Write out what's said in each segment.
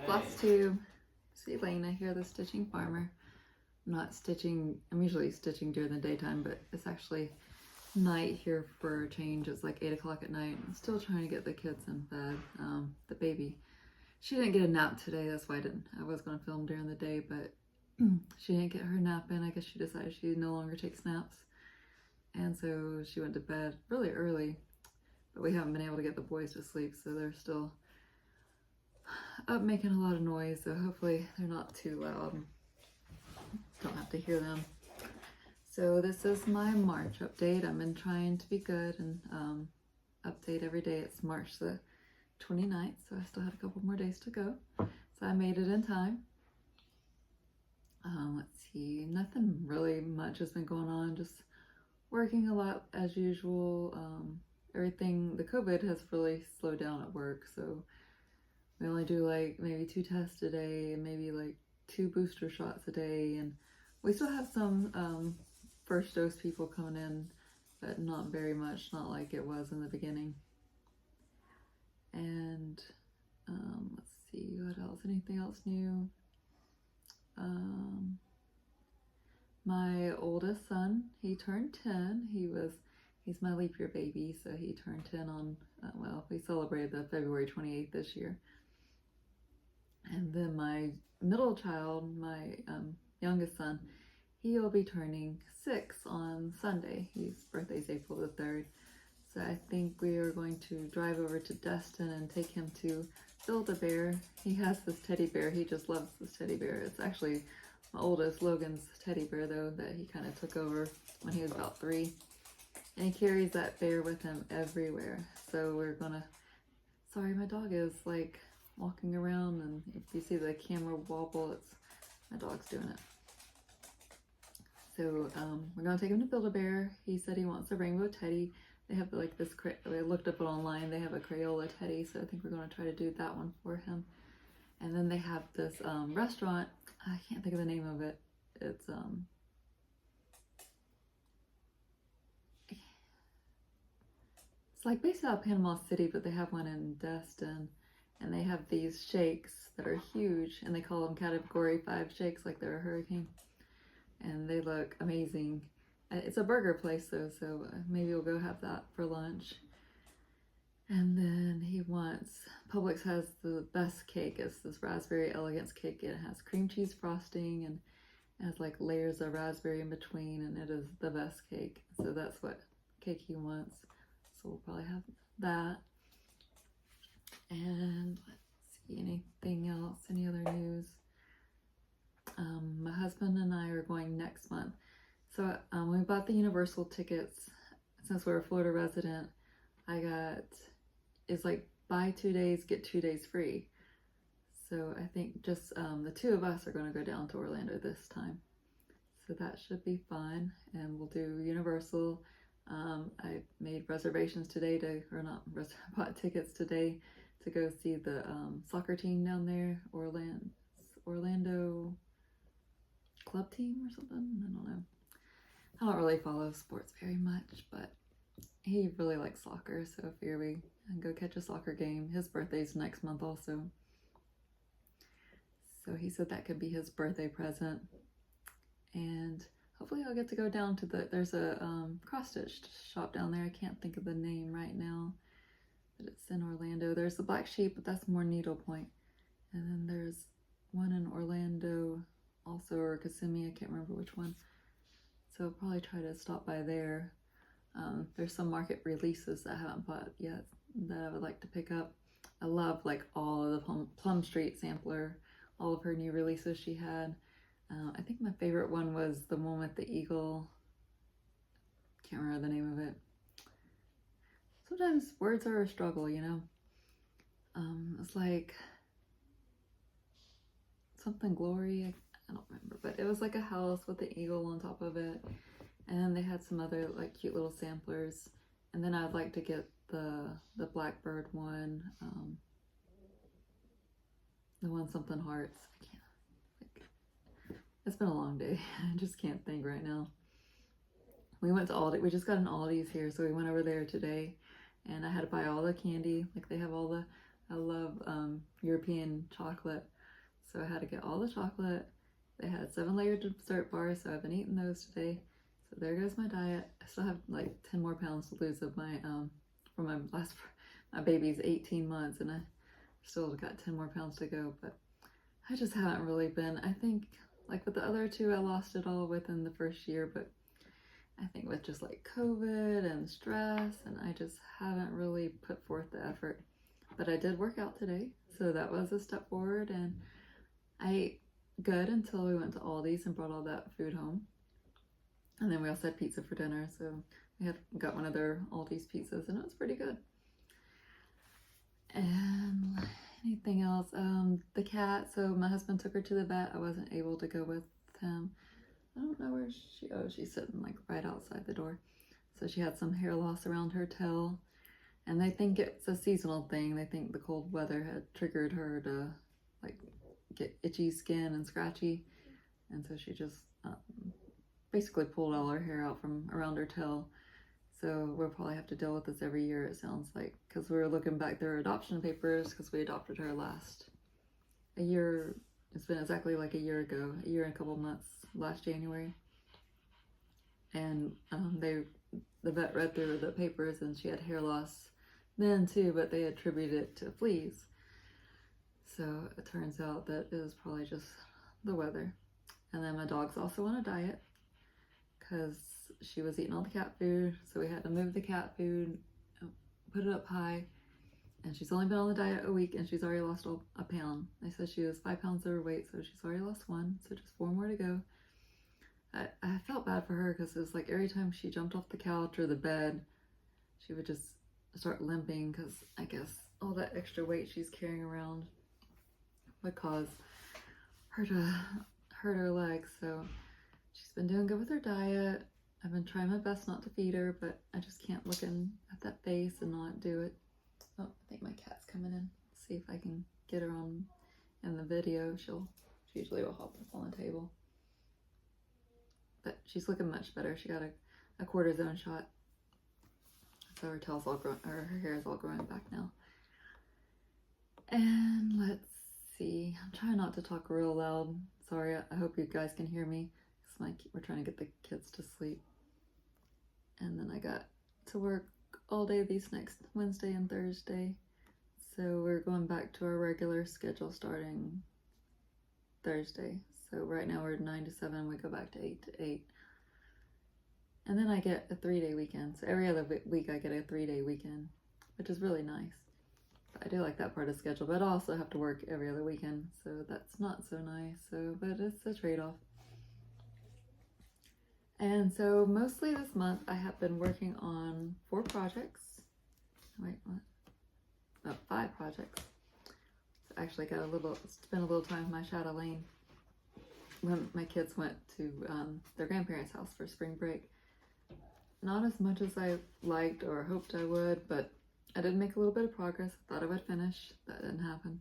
Flosstube. See Lena here, the stitching farmer. I'm not stitching, I'm usually stitching during the daytime, but it's actually night here for a change. It's like 8 o'clock at night. I'm still trying to get the kids in bed. The baby, she didn't get a nap today, that's why I was going to film during the day, but she didn't get her nap in. I guess she decided she no longer takes naps. And so she went to bed really early, but we haven't been able to get the boys to sleep, so they're still up making a lot of noise, so hopefully they're not too loud. Don't have to hear them. So this is my March update. I've been trying to be good and update every day. It's March the 29th, so I still had a couple more days to go. So I made it in time. Let's see, nothing really much has been going on, just working a lot as usual. Everything, the COVID has really slowed down at work, so we only do like maybe 2 tests a day and maybe like 2 booster shots a day, and we still have some first dose people coming in, but not very much, not like it was in the beginning. And let's see, what else, anything else new? My oldest son, he turned 10. He's my leap year baby, so he turned 10 on, well, we celebrated the February 28th this year. And then my middle child, my youngest son, he will be turning 6 on Sunday. His birthday's April the 3rd. So I think we are going to drive over to Destin and take him to Build-A-Bear. He has this teddy bear. He just loves this teddy bear. It's actually my oldest, Logan's teddy bear, though, that he kind of took over when he was about 3. And he carries that bear with him everywhere. So we're gonna, sorry, my dog is like walking around, and if you see the camera wobble, it's my dog's doing it. So we're gonna take him to Build-A-Bear. He said he wants a rainbow teddy. They have like this, I looked up it online, they have a Crayola teddy, so I think we're gonna try to do that one for him. And then they have this restaurant, I can't think of the name of it. It's like based out of Panama City, but they have one in Destin, and they have these shakes that are huge, and they call them Category 5 shakes, like they're a hurricane, and they look amazing. It's a burger place though, so maybe we'll go have that for lunch. And then he wants, Publix has the best cake. It's this raspberry elegance cake. It has cream cheese frosting and it has like layers of raspberry in between, and it is the best cake. So that's what cake he wants. So we'll probably have that. And let's see, anything else, any other news? My husband and I are going next month. So we bought the Universal tickets. Since we're a Florida resident, it's like buy 2 days, get 2 days free. So I think just the 2 of us are going to go down to Orlando this time. So that should be fun, and we'll do Universal. I made reservations today bought tickets today to go see the soccer team down there, Orlando club team or something. I don't know. I don't really follow sports very much, but he really likes soccer, so I figure we can go catch a soccer game. His birthday's next month also. So he said that could be his birthday present. And hopefully I'll get to go down to there's a cross-stitch shop down there. I can't think of the name right now, but it's in Orlando. There's the Black Sheep, but that's more needlepoint. And then there's one in Orlando also, or Kissimmee, I can't remember which one. So I'll probably try to stop by there. There's some market releases that I haven't bought yet that I would like to pick up. I love like all of the Plum Street sampler, all of her new releases she had. I think my favorite one was the one with the eagle. Can't remember the name of it. Sometimes words are a struggle, you know. It's like something glory. I don't remember, but it was like a house with the eagle on top of it. And then they had some other like cute little samplers. And then I'd like to get the blackbird one, the one something hearts. I can't. It's been a long day. I just can't think right now. We went to Aldi. We just got an Aldi's here, so we went over there today, and I had to buy all the candy. Like they have all the, I love European chocolate. So I had to get all the chocolate. They had 7-layer dessert bars, so I've been eating those today. So there goes my diet. I still have like 10 more pounds to lose of my from my baby's 18 months, and I still got 10 more pounds to go. But I just haven't really been. I think like with the other two, I lost it all within the first year, but I think with just like COVID and stress, and I just haven't really put forth the effort. But I did work out today, so that was a step forward, and I ate good until we went to Aldi's and brought all that food home. And then we also had pizza for dinner, so we got one of their Aldi's pizzas, and it was pretty good. And anything else? The cat, so my husband took her to the vet. I wasn't able to go with him. I don't know where she's sitting like right outside the door. So she had some hair loss around her tail, and they think it's a seasonal thing. They think the cold weather had triggered her to like get itchy skin and scratchy, and so she just basically pulled all her hair out from around her tail. So we'll probably have to deal with this every year, it sounds like, because we were looking back through her adoption papers, because we adopted her a year. It's been exactly like a year ago, a year and a couple of months, last January. And the vet read through the papers, and she had hair loss then too, but they attributed it to fleas. So it turns out that it was probably just the weather. And then my dog's also on a diet because she was eating all the cat food, so we had to move the cat food, put it up high. And she's only been on the diet a week, and she's already lost a pound. They said she was 5 pounds overweight, so she's already lost 1, so just 4 more to go. I felt bad for her because it was like every time she jumped off the couch or the bed, she would just start limping, because I guess all that extra weight she's carrying around would cause her to hurt her legs. So she's been doing good with her diet. I've been trying my best not to feed her, but I just can't look at that face and not do it. Oh, I think my cat's coming in. Let's see if I can get her on in the video. She usually will hop up on the table. But she's looking much better. She got a cortisone shot. So her tail's all grown, or her hair is all growing back now. And let's see. I'm trying not to talk real loud. Sorry, I hope you guys can hear me. We're trying to get the kids to sleep. And then I got to work all day these next Wednesday and Thursday. So we're going back to our regular schedule starting Thursday. So right now we're 9 to 7, we go back to 8 to 8. And then I get a 3-day weekend. So every other week I get a 3-day weekend, which is really nice. I do like that part of the schedule, but I also have to work every other weekend, so that's not so nice. But it's a trade-off. And so mostly this month I have been working on 4 projects. Wait, what? Oh, 5 projects. So I actually spent a little time with my shadow lane when my kids went to their grandparents' house for spring break. Not as much as I liked or hoped I would, but I did make a little bit of progress. I thought I would finish. That didn't happen.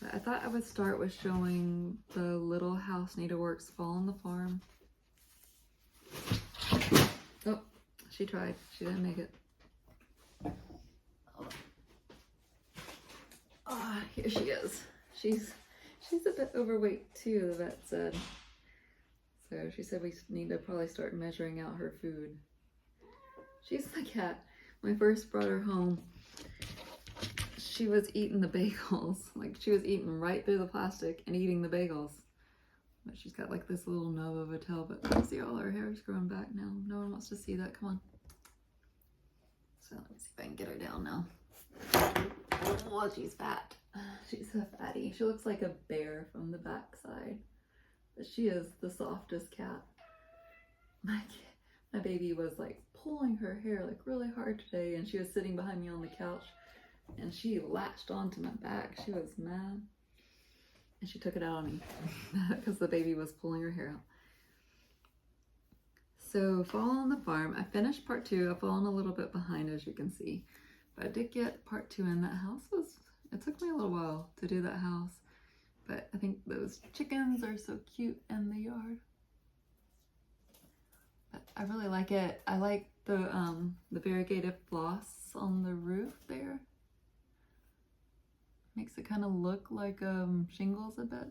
But I thought I would start with showing the Little House Needleworks Fall on the Farm. Oh, she tried. She didn't make it. Ah, here she is. She's a bit overweight too, the vet said. So she said we need to probably start measuring out her food. She's the cat. When I first brought her home, she was eating the bagels. Like, she was eating right through the plastic and eating the bagels. But she's got like this little nub of a tail, but see, all her hair is growing back now. No one wants to see that. Come on. So let me see if I can get her down now. Oh, she's fat. She's a fatty. She looks like a bear from the backside, but she is the softest cat. My baby was like pulling her hair like really hard today, and she was sitting behind me on the couch, and she latched onto my back. She was mad, and she took it out on me because the baby was pulling her hair out. So Fall on the Farm, I finished part 2. I've fallen a little bit behind, as you can see, but I did get part 2 in. That house it took me a little while to do that house, but I think those chickens are so cute in the yard. But I really like it. I like the variegated floss on the roof there. makes it kind of look like shingles a bit.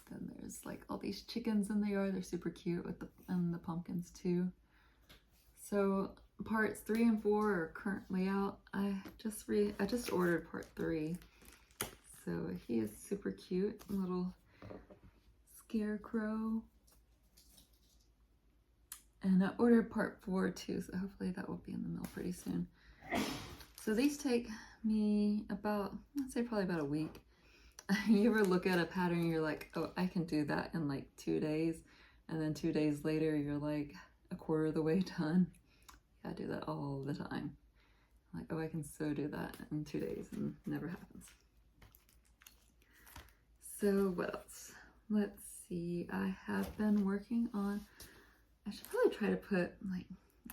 Then there's like all these chickens in the yard. They're super cute with the pumpkins too. So parts 3 and 4 are currently out. I just ordered part 3. So he is super cute, a little scarecrow. And I ordered part 4 too, so hopefully that will be in the mail pretty soon. So these take me about, I'd say probably about a week. You ever look at a pattern and you're like, oh, I can do that in like 2 days. And then 2 days later, you're like a quarter of the way done. Yeah, I do that all the time. I'm like, oh, I can so do that in 2 days, and it never happens. So what else? Let's see. I have been working on, I should probably try to put like,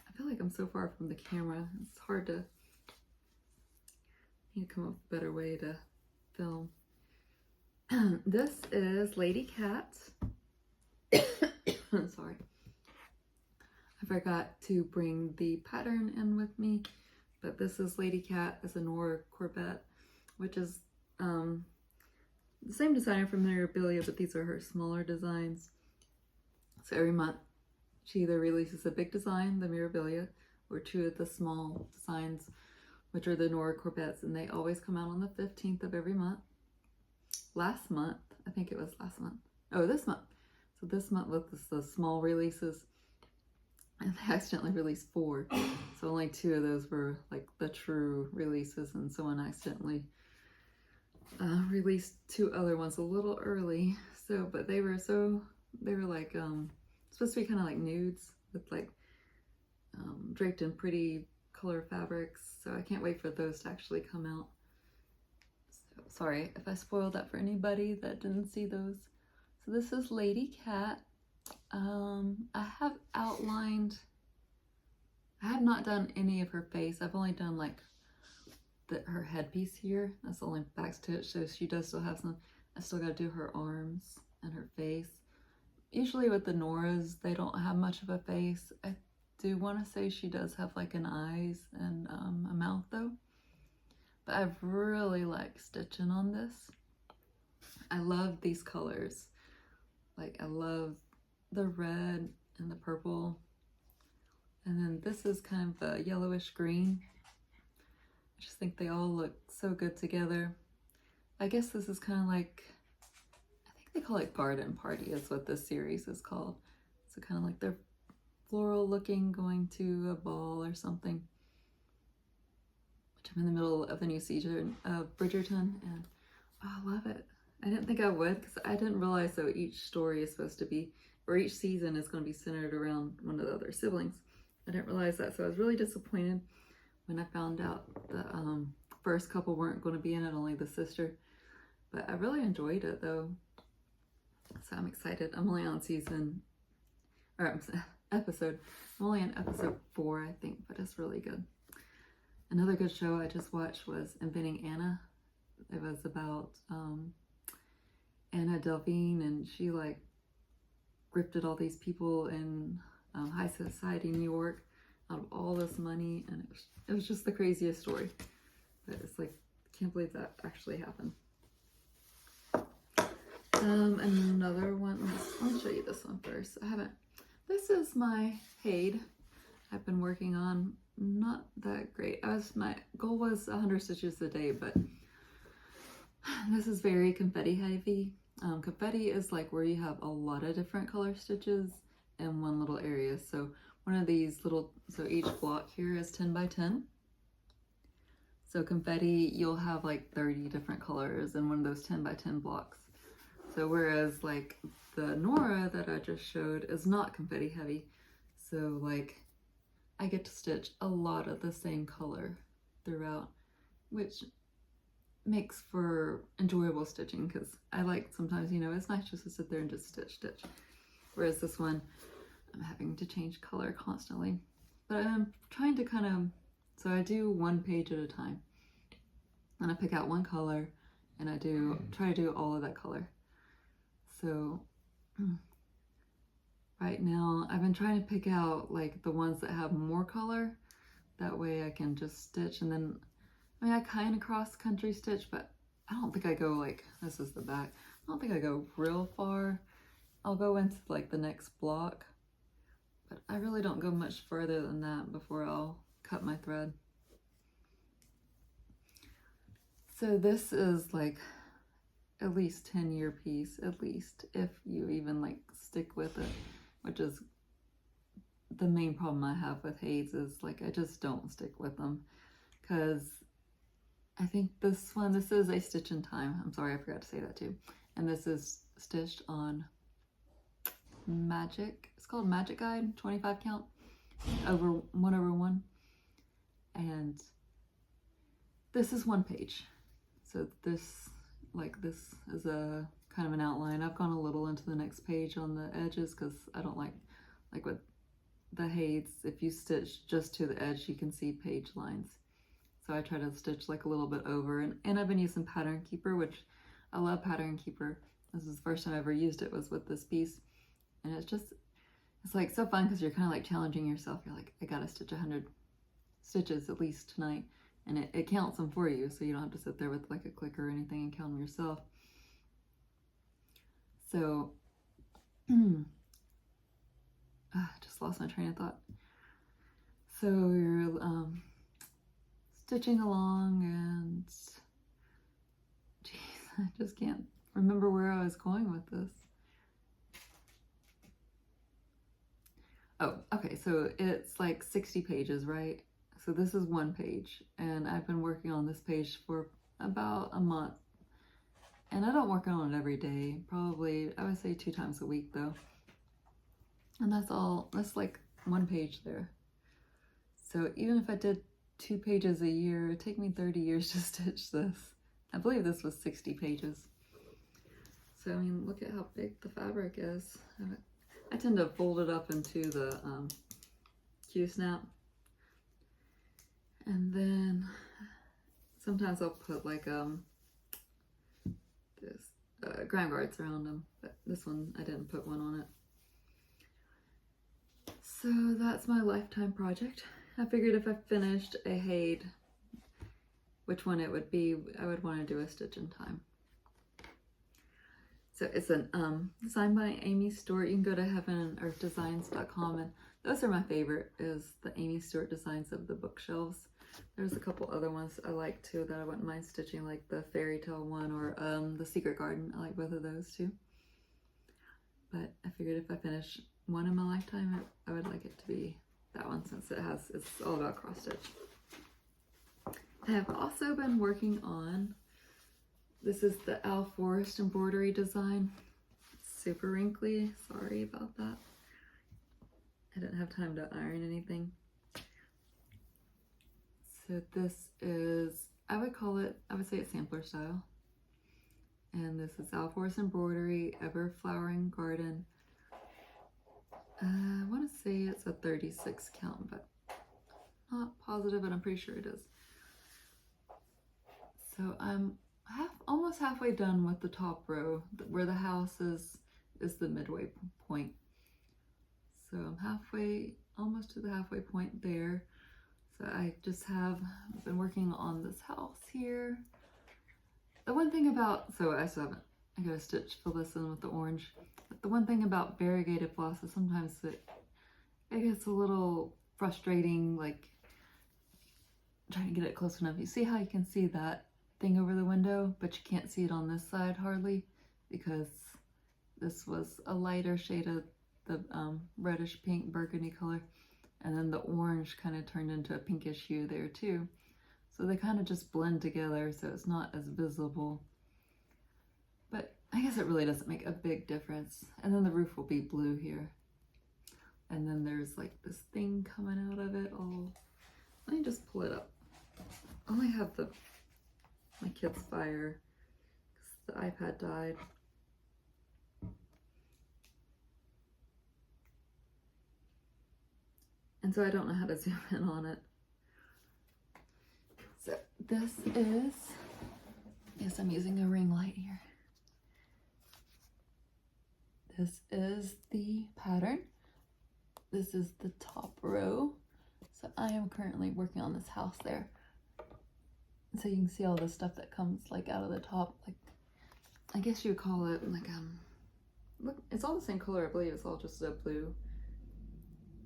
I feel like I'm so far from the camera. It's hard to, I need to come up with a better way to film. This is Lady Cat. I'm sorry. I forgot to bring the pattern in with me, but this is Lady Cat as a Nora Corbett, which is the same designer from Mirabilia, but these are her smaller designs. So every month she either releases a big design, the Mirabilia, or 2 of the small designs, which are the Nora Corbettes, and they always come out on the 15th of every month. Last month, I think it was last month. Oh, this month. So this month with the small releases, and they accidentally released 4. So only 2 of those were like the true releases, and someone accidentally released 2 other ones a little early. So, but they were like supposed to be kind of like nudes with like draped in pretty color fabrics. So I can't wait for those to actually come out. So, sorry if I spoiled that for anybody that didn't see those. So this is Lady Cat. I have outlined, I have not done any of her face. I've only done like her headpiece here. That's the only backstitch, so she does still have some. I still got to do her arms and her face. Usually with the Noras, they don't have much of a face. I do want to say she does have like an eyes and a mouth though. But I've really liked stitching on this. I love these colors. Like I love the red and the purple. And then this is kind of a yellowish green. I just think they all look so good together. I guess this is kind of like, I think they call it Garden Party is what this series is called. So kind of like they're floral looking, going to a ball or something. Which I'm in the middle of the new season of Bridgerton, and oh, I love it. I didn't think I would, because I didn't realize though each story is supposed to be, or each season is going to be centered around one of the other siblings. I didn't realize that, so I was really disappointed when I found out the first couple weren't going to be in it, only the sister. But I really enjoyed it though, so I'm excited. I'm only on episode. I'm only on episode 4, I think, but it's really good. Another good show I just watched was Inventing Anna. It was about Anna Delvine, and she like grifted all these people in high society New York out of all this money, and it was just the craziest story. But it's like, I can't believe that actually happened. Another one, let me show you this one first. This is my Hade I've been working on. Not that great. My goal was 100 stitches a day, but this is very confetti heavy. Confetti is like where you have a lot of different color stitches in one little area. So one of these little, so each block here is 10 by 10. So confetti, you'll have like 30 different colors in one of those 10 by 10 blocks. So whereas like the Nora that I just showed is not confetti heavy. So like I get to stitch a lot of the same color throughout, which makes for enjoyable stitching, because I like sometimes, you know, it's nice just to sit there and just stitch. Whereas this one, I'm having to change color constantly. But I'm trying to kind of, so I do one page at a time. And I pick out one color, and I try to do all of that color. So right now, I've been trying to pick out like the ones that have more color. That way I can just stitch, and then I mean, I kind of cross country stitch, but I don't think I go like, this is the back. I don't think I go real far. I'll go into like the next block, but I really don't go much further than that before I'll cut my thread. So this is like at least 10-year piece, at least, if you even like stick with it, which is the main problem I have with Hayes is like I just don't stick with them, because I think this is a stitch in time. I'm sorry, I forgot to say that too. And this is stitched on Magic. It's called Magic Guide, 25 count, over 1/1. And this is 1 page. So this is a kind of an outline. I've gone a little into the next page on the edges because I don't like with the Hayes, if you stitch just to the edge, you can see page lines. So I try to stitch like a little bit over, and I've been using Pattern Keeper, which I love Pattern Keeper. This is the first time I ever used it, was with this piece. And it's like so fun because you're kind of like challenging yourself. You're like, I gotta stitch 100 stitches at least tonight. And it counts them for you, so you don't have to sit there with like a clicker or anything and count them yourself. So, I just lost my train of thought. So you're stitching along, and geez, I just can't remember where I was going with this. Oh, okay, so it's like 60 pages, right? So this is 1 page, and I've been working on this page for about a month. And I don't work on it every day, probably, I would say 2 times a week though. And that's like 1 page there. So even if I did 2 pages a year, it'd take me 30 years to stitch this. I believe this was 60 pages. So I mean, look at how big the fabric is. I tend to fold it up into the Q-snap. And then sometimes I'll put like this ground guards around them, but this one I didn't put one on it. So that's my lifetime project. I figured if I finished a Hayes, which one it would be, I would want to do a stitch in time. So it's an designed by Amy Stewart. You can go to heavenandearthdesigns.com, and those are my favorite, is the Amy Stewart designs of the bookshelves. There's a couple other ones I like too that I wouldn't mind stitching, like the fairy tale one or the Secret Garden. I like both of those too. But I figured if I finish one in my lifetime, I would like it to be that one, since it's all about cross stitch. I have also been working on, this is the Al Forrest embroidery design. It's super wrinkly, sorry about that. I didn't have time to iron anything. So this is, I would say it's sampler style. And this is Al Forrest embroidery, Ever Flowering Garden. I want to say it's a 36 count, but not positive, but I'm pretty sure it is. So I'm almost halfway done with the top row, where the house is the midway point. So I'm almost to the halfway point there. So I just have been working on this house here. The one thing about, I gotta stitch fill this in with the orange. But the one thing about variegated floss is sometimes it gets a little frustrating, like trying to get it close enough. You see how you can see that thing over the window, but you can't see it on this side hardly, because this was a lighter shade of the reddish pink burgundy color, and then the orange kind of turned into a pinkish hue there too. So they kind of just blend together, so it's not as visible. But I guess it really doesn't make a big difference. And then the roof will be blue here. And then there's like this thing coming out of it all. Let me just pull it up. I only have my kid's fire because the iPad died. And so I don't know how to zoom in on it. So this is, yes, I'm using a ring light here. This is the pattern. This is the top row. So I am currently working on this house there. so you can see all the stuff that comes like out of the top. Like, I guess you would call it like, look, it's all the same color, I believe. It's all just a blue,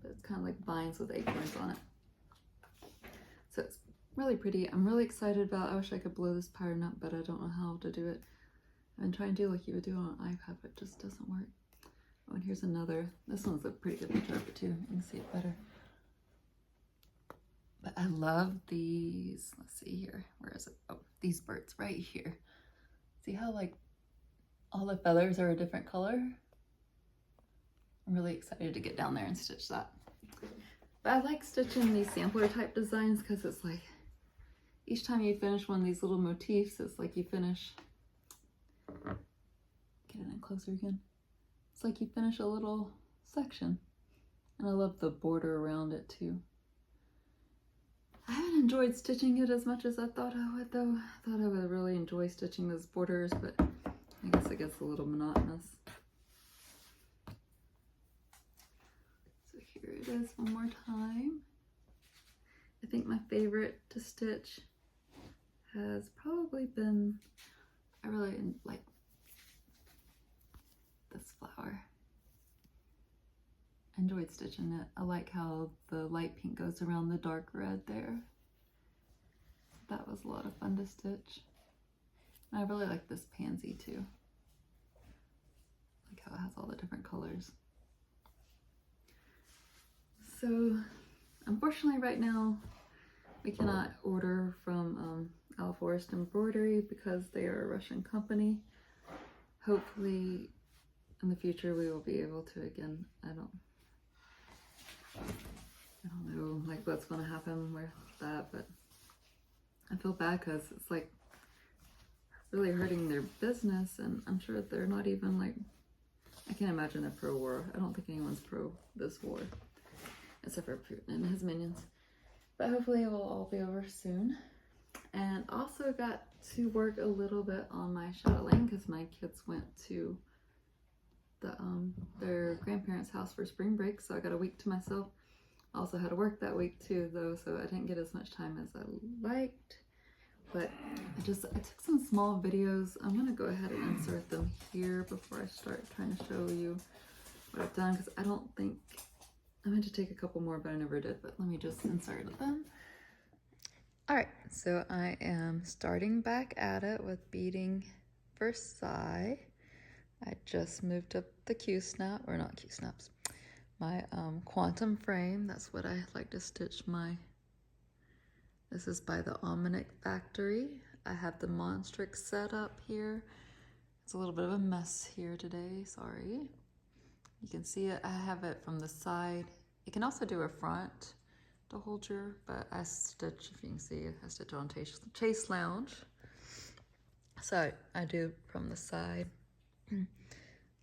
but it's kind of like vines with acorns on it. So it's really pretty. I'm really excited about it. I wish I could blow this pattern up, but I don't know how to do it. I've been trying to do like you would do on an iPad, but it just doesn't work. Oh, and here's another. This one's a pretty good picture of it too. You can see it better. But I love these. Let's see here. Where is it? Oh, these birds right here. See how like all the feathers are a different color? I'm really excited to get down there and stitch that. But I like stitching these sampler type designs because it's like each time you finish one of these little motifs, it's like you finish, get it in closer again. It's like you finish a little section. And I love the border around it too. I haven't enjoyed stitching it as much as I thought I would though. I thought I would really enjoy stitching those borders, but I guess it gets a little monotonous. So here it is one more time. I think my favorite to stitch has probably been, I really like this flower. I enjoyed stitching it. I like how the light pink goes around the dark red there. That was a lot of fun to stitch. And I really like this pansy too. Like how it has all the different colors. So unfortunately right now we cannot order from Forest Embroidery because they are a Russian company. Hopefully in the future we will be able to again. I don't know like what's going to happen with that, but I feel bad because it's like really hurting their business, and I'm sure they're not even like, I can't imagine they're pro-war. I don't think anyone's pro this war except for Putin and his minions, but hopefully it will all be over soon. And also got to work a little bit on my shadowing because my kids went to the their grandparents' house for spring break, so I got a week to myself. I also had to work that week too though, so I didn't get as much time as I liked, but I took some small videos. I'm gonna go ahead and insert them here before I start trying to show you what I've done, because I don't think I meant to take a couple more, but I never did. But let me just insert them. All right, so I am starting back at it with beading Versailles. I just moved up the Q-snap, or not Q-snaps, my quantum frame. That's what I like to stitch my, this is by the Almanac Factory. I have the Monstrix set up here. It's a little bit of a mess here today, sorry. You can see it, I have it from the side. You can also do a front to hold your, but I stitch, if you can see, I stitch on Chase Lounge. So I do from the side.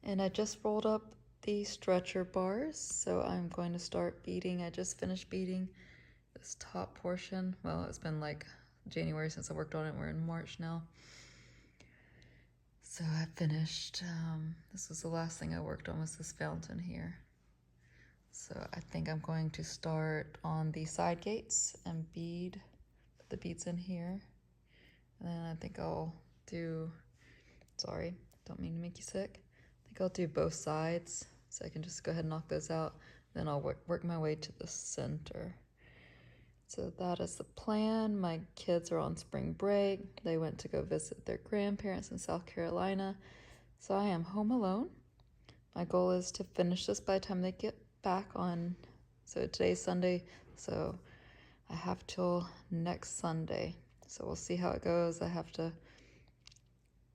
And I just rolled up the stretcher bars, so I'm going to start beading. I just finished beading this top portion. Well, it's been like January since I worked on it. We're in March now. So I finished, this was the last thing I worked on, was this fountain here. So I think I'm going to start on the side gates and bead, put the beads in here. And then I think I'll do, sorry, don't mean to make you sick. I think I'll do both sides, so I can just go ahead and knock those out. Then I'll work my way to the center. So that is the plan. My kids are on spring break. They went to go visit their grandparents in South Carolina. So I am home alone. My goal is to finish this by the time they get back on, so today's Sunday, so I have till next Sunday. So we'll see how it goes. I have to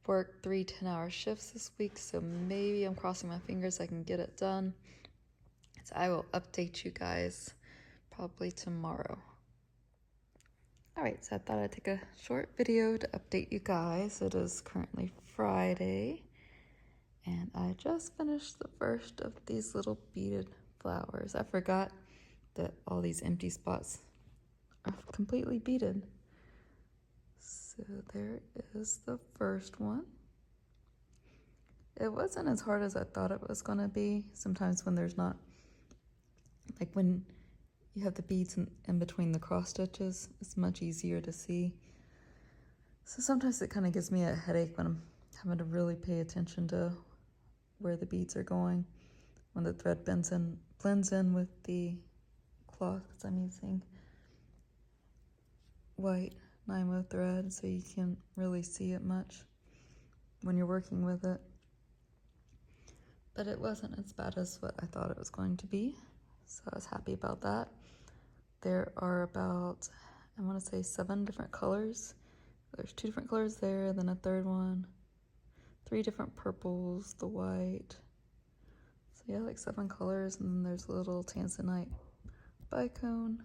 work 3 10-hour shifts this week, so maybe I'm crossing my fingers I can get it done. So I will update you guys probably tomorrow. Alright, so I thought I'd take a short video to update you guys. It is currently Friday, and I just finished the first of these little beaded flowers. I forgot that all these empty spots are completely beaded. So there is the first one. It wasn't as hard as I thought it was gonna be. Sometimes when there's not, like when you have the beads in between the cross stitches, it's much easier to see. So sometimes it kind of gives me a headache when I'm having to really pay attention to where the beads are going when the thread blends in with the cloth, because I'm using white Nymo thread, so you can't really see it much when you're working with it. But it wasn't as bad as what I thought it was going to be, so I was happy about that. There are about, I want to say 7 different colors. There's 2 different colors there, then a third one, 3 different purples, the white. So yeah, like 7 colors, and then there's a little tanzanite bicone.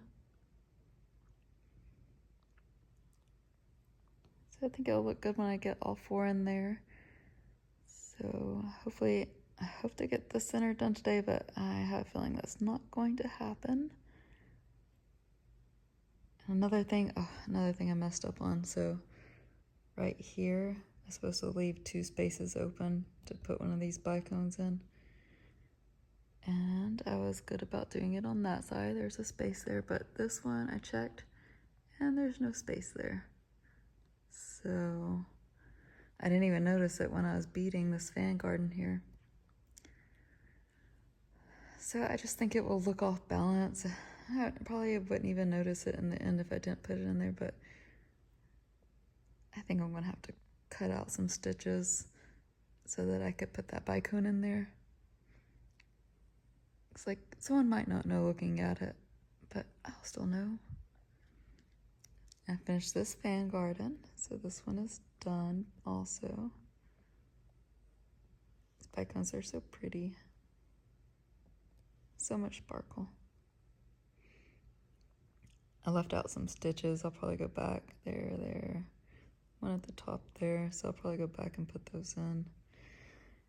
So I think it'll look good when I get all 4 in there. So hopefully, I hope to get the center done today, but I have a feeling that's not going to happen. Another thing I messed up on. So right here, I'm supposed to leave 2 spaces open to put one of these bicones in. And I was good about doing it on that side. There's a space there, but this one I checked and there's no space there. So I didn't even notice it when I was beading this fan garden here. So I just think it will look off balance. I probably wouldn't even notice it in the end if I didn't put it in there, but I think I'm gonna have to cut out some stitches so that I could put that bicone in there. It's like someone might not know looking at it, but I'll still know. I finished this fan garden, so this one is done also. These bicones are so pretty. So much sparkle. I left out some stitches. I'll probably go back there, one at the top there, so I'll probably go back and put those in.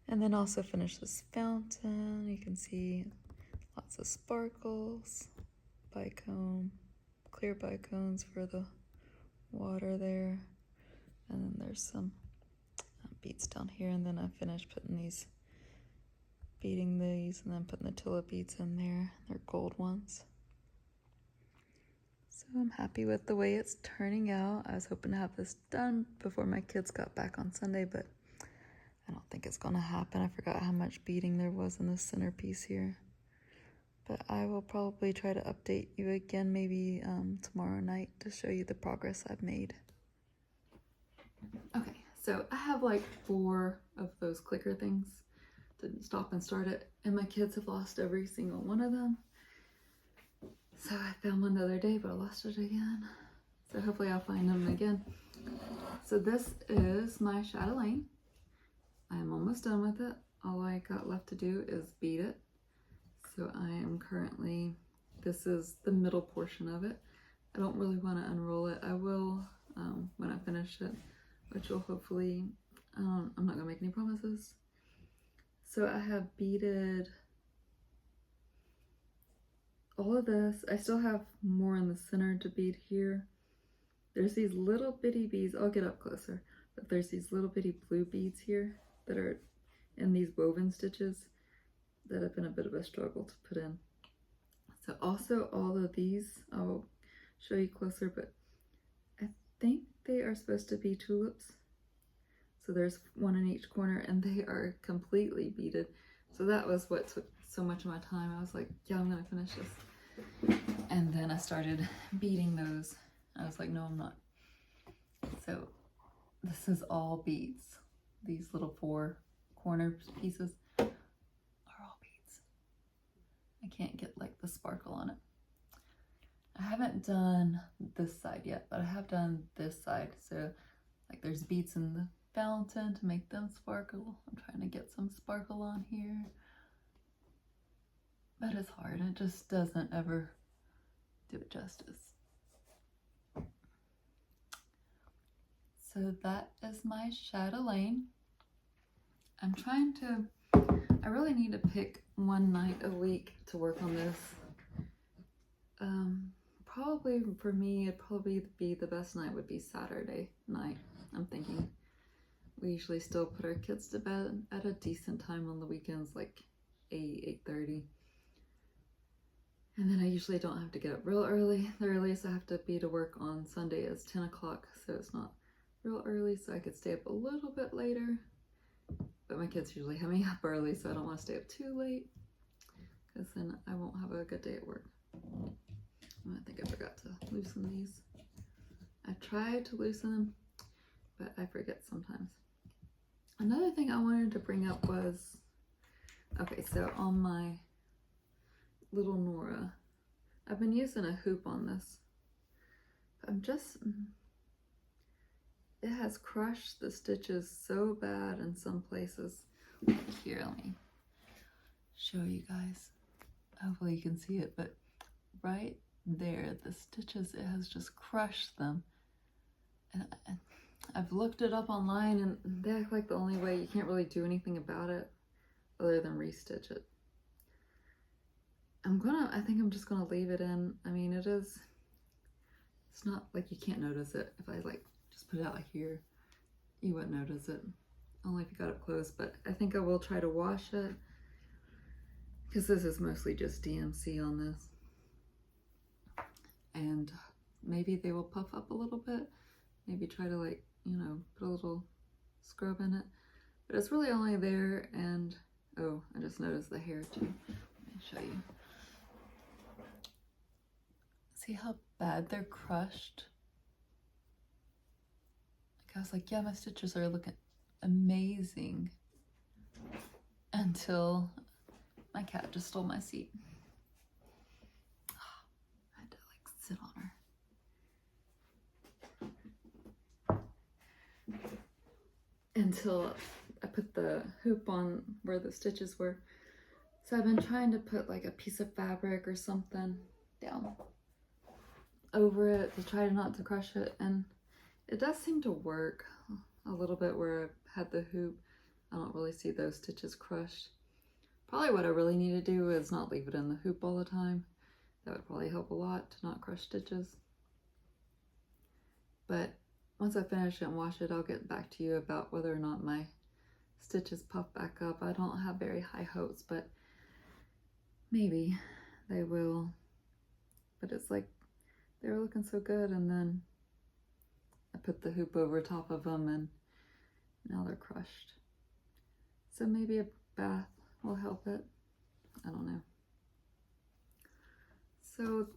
And then also finish this fountain. You can see lots of sparkles, bicone, clear bicones for the water there. And then there's some beads down here, and then I finished putting these, beading these, and then putting the Tilla beads in there. They're gold ones. So I'm happy with the way it's turning out. I was hoping to have this done before my kids got back on Sunday, but I don't think it's gonna happen. I forgot how much beading there was in the centerpiece here. But I will probably try to update you again maybe tomorrow night to show you the progress I've made. Okay, so I have like 4 of those clicker things to stop and start it, and my kids have lost every single one of them. So I found one the other day, but I lost it again. So hopefully I'll find them again. So this is my chatelaine. I'm almost done with it. All I got left to do is bead it. So I am currently, this is the middle portion of it. I don't really want to unroll it. I will when I finish it, which will hopefully, I'm not gonna make any promises. So I have beaded all of this. I still have more in the center to bead here. There's these little bitty beads. I'll get up closer, but there's these little bitty blue beads here that are in these woven stitches that have been a bit of a struggle to put in. So also all of these, I'll show you closer, but I think they are supposed to be tulips. So there's one in each corner and they are completely beaded. So that was what took so much of my time. I was like, yeah, I'm gonna finish this. And then I started beading those. I was like, no, I'm not. So this is all beads. These little 4 corner pieces are all beads. I can't get like the sparkle on it. I haven't done this side yet, but I have done this side. So like there's beads in the fountain to make them sparkle. I'm trying to get some sparkle on here. But it's hard. It just doesn't ever do it justice. So that is my chatelaine. I'm trying to, I really need to pick one night a week to work on this. Probably for me, it'd probably be the best night would be Saturday night. I'm thinking we usually still put our kids to bed at a decent time on the weekends, like 8:30. And then I usually don't have to get up real early. The earliest I have to be to work on Sunday is 10 o'clock, so it's not real early so I could stay up a little bit later. But my kids usually have me up early, so I don't want to stay up too late because then I won't have a good day at work. I think I forgot to loosen these. I tried to loosen them, but I forget sometimes. Another thing I wanted to bring up was, okay, so on my little Nora, I've been using a hoop on this. It has crushed the stitches so bad in some places. Like here, let me show you guys. Hopefully you can see it, but right there, the stitches, it has just crushed them. And I've looked it up online and they act like the only way, you can't really do anything about it other than restitch it. I think I'm just gonna leave it in. I mean, it's not like you can't notice it. If I like just put it out here, you wouldn't notice it, only if you got up close. But I think I will try to wash it because this is mostly just DMC on this. And maybe they will puff up a little bit. Maybe try to, like, you know, put a little scrub in it. But it's really only there. And oh, I just noticed the hair too. Let me show you. See how bad they're crushed? Like, I was like, yeah, my stitches are looking amazing until my cat just stole my seat. I had to like sit on her until I put the hoop on where the stitches were. So I've been trying to put like a piece of fabric or something down over it to try not to crush it, and it does seem to work a little bit where I had the hoop. I don't really see those stitches crushed. Probably what I really need to do is not leave it in the hoop all the time. That would probably help a lot to not crush stitches. But once I finish it and wash it, I'll get back to you about whether or not my stitches puff back up. I don't have very high hopes, but maybe they will. But it's like they were looking so good, and then I put the hoop over top of them and now they're crushed. So maybe a bath will help it. I don't know. So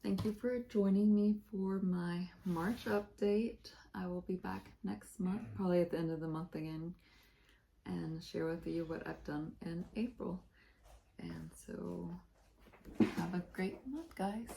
thank you for joining me for my March update. I will be back next month, probably at the end of the month again, and share with you what I've done in April. And so have a great month, guys.